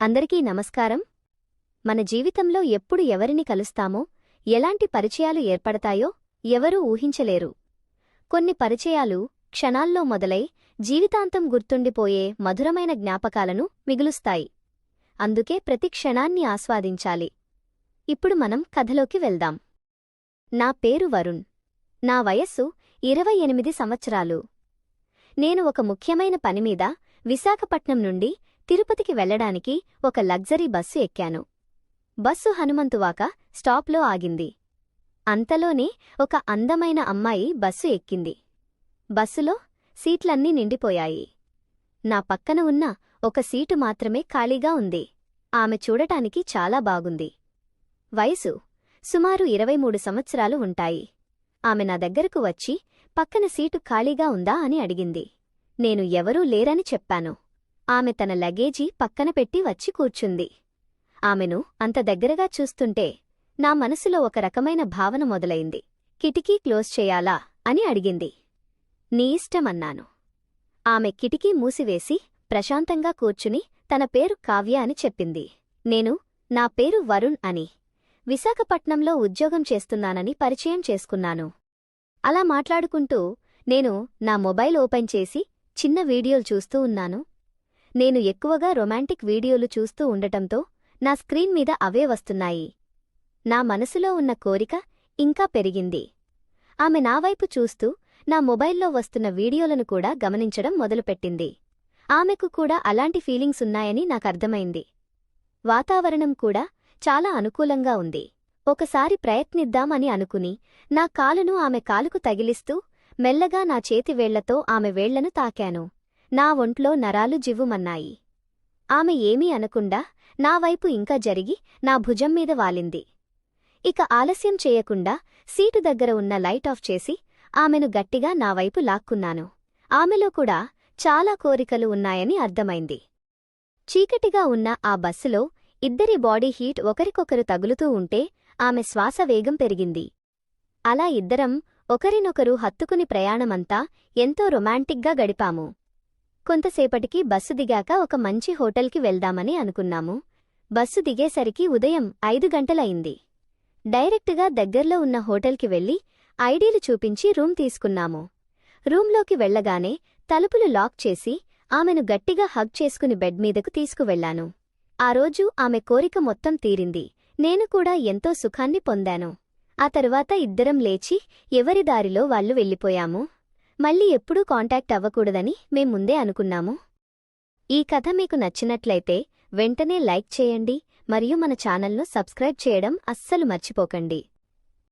అందరికీ నమస్కారం. మన జీవితంలో ఎప్పుడు ఎవరిని కలుస్తామో, ఎలాంటి పరిచయాలు ఏర్పడతాయో ఎవరూ ఊహించలేరు. కొన్ని పరిచయాలు క్షణాల్లో మొదలై జీవితాంతం గుర్తుండిపోయే మధురమైన జ్ఞాపకాలను మిగులుస్తాయి. అందుకే ప్రతి క్షణాన్ని ఆస్వాదించాలి. ఇప్పుడు మనం కథలోకి వెళ్దాం. నా పేరు వరుణ్. నా వయస్సు 28 సంవత్సరాలు. నేను ఒక ముఖ్యమైన పనిమీద విశాఖపట్నం నుండి తిరుపతికి వెళ్లడానికి ఒక లగ్జరీ బస్సు ఎక్కాను. బస్సు హనుమంతువాక స్టాప్లో ఆగింది. అంతలోనే ఒక అందమైన అమ్మాయి బస్సు ఎక్కింది. బస్సులో సీట్లన్నీ నిండిపోయాయి. నా పక్కన ఉన్న ఒక సీటు మాత్రమే ఖాళీగా ఉంది. ఆమె చూడటానికి చాలా బాగుంది. వయసు సుమారు 23 సంవత్సరాలు ఉంటాయి. ఆమె నా దగ్గరకు వచ్చి పక్కన సీటు ఖాళీగా ఉందా అని అడిగింది. నేను ఎవరూ లేరని చెప్పాను. ఆమె తన లగేజీ పక్కన పెట్టి వచ్చి కూర్చుంది. ఆమెను అంత దగ్గరగా చూస్తుంటే నా మనసులో ఒక రకమైన భావన మొదలైంది. కిటికీ క్లోజ్ చేయాలా అని అడిగింది. నీ ఇష్టమన్నాను. ఆమె కిటికీ మూసివేసి ప్రశాంతంగా కూర్చుని తన పేరు కావ్య అని చెప్పింది. నా పేరు వరుణ్ అని, విశాఖపట్నంలో ఉద్యోగం చేస్తున్నానని పరిచయం చేసుకున్నాను. అలా మాట్లాడుకుంటూ నేను నా మొబైల్ ఓపెన్ చేసి చిన్న వీడియోలు చూస్తూ ఉన్నాను. నేను ఎక్కువగా రొమాంటిక్ వీడియోలు చూస్తూ ఉండటంతో నా స్క్రీన్ మీద అవే వస్తున్నాయి. నా మనసులో ఉన్న కోరిక ఇంకా పెరిగింది. ఆమె నావైపు చూస్తూ నా మొబైల్లో వస్తున్న వీడియోలను కూడా గమనించడం మొదలుపెట్టింది. ఆమెకు కూడా అలాంటి ఫీలింగ్స్ ఉన్నాయని నాకర్థమైంది. వాతావరణం కూడా చాలా అనుకూలంగా ఉంది. ఒకసారి ప్రయత్నిద్దామని అనుకుని నా కాలును ఆమె కాలుకు తగిలిస్తూ మెల్లగా నా చేతివేళ్లతో ఆమె వేళ్లను తాకాను. నా ఒంట్లో నరాలు జివ్వుమన్నాయి. ఆమె ఏమీ అనకుండా నా వైపు ఇంకా జరిగి నా భుజం మీద వాలింది. ఇక ఆలస్యం చేయకుండా సీటు దగ్గర ఉన్న లైట్ ఆఫ్ చేసి ఆమెను గట్టిగా నా వైపు లాక్కున్నాను. ఆమెలో కూడా చాలా కోరికలు ఉన్నాయని అర్థమైంది. చీకటిగా ఉన్న ఆ బస్సులో ఇద్దరి బాడీ హీట్ ఒకరికొకరు తగులుతూ ఉంటే ఆమె శ్వాస వేగం పెరిగింది. అలా ఇద్దరం ఒకరినొకరు హత్తుకుని ప్రయాణమంతా ఎంతో రొమాంటిక్గా గడిపాము. కొంతసేపటికి బస్సు దిగాక ఒక మంచి హోటల్కి వెళ్దామని అనుకున్నాము. బస్సు దిగేసరికి ఉదయం 5 గంటలయింది. డైరెక్టుగా దగ్గర్లో ఉన్న హోటల్కి వెళ్లి ఐడీలు చూపించి రూమ్ తీసుకున్నాము. రూంలోకి వెళ్లగానే తలుపులు లాక్ చేసి ఆమెను గట్టిగా హగ్ చేసుకుని బెడ్ మీదకు తీసుకువెళ్లాను. ఆ రోజు ఆమె కోరిక మొత్తం తీరింది. నేను కూడా ఎంతో సుఖాన్ని పొందాను. ఆ తరువాత ఇద్దరం లేచి ఎవరి దారిలో వాళ్లు వెళ్ళిపోయాము. మళ్ళీ ఎప్పుడూ కాంటాక్ట్ అవ్వకూడదని మేం ముందే అనుకున్నాము. ఈ కథ మీకు నచ్చినట్లయితే వెంటనే లైక్ చేయండి మరియు మన ఛానల్ను సబ్స్క్రైబ్ చేయడం అస్సలు మర్చిపోకండి.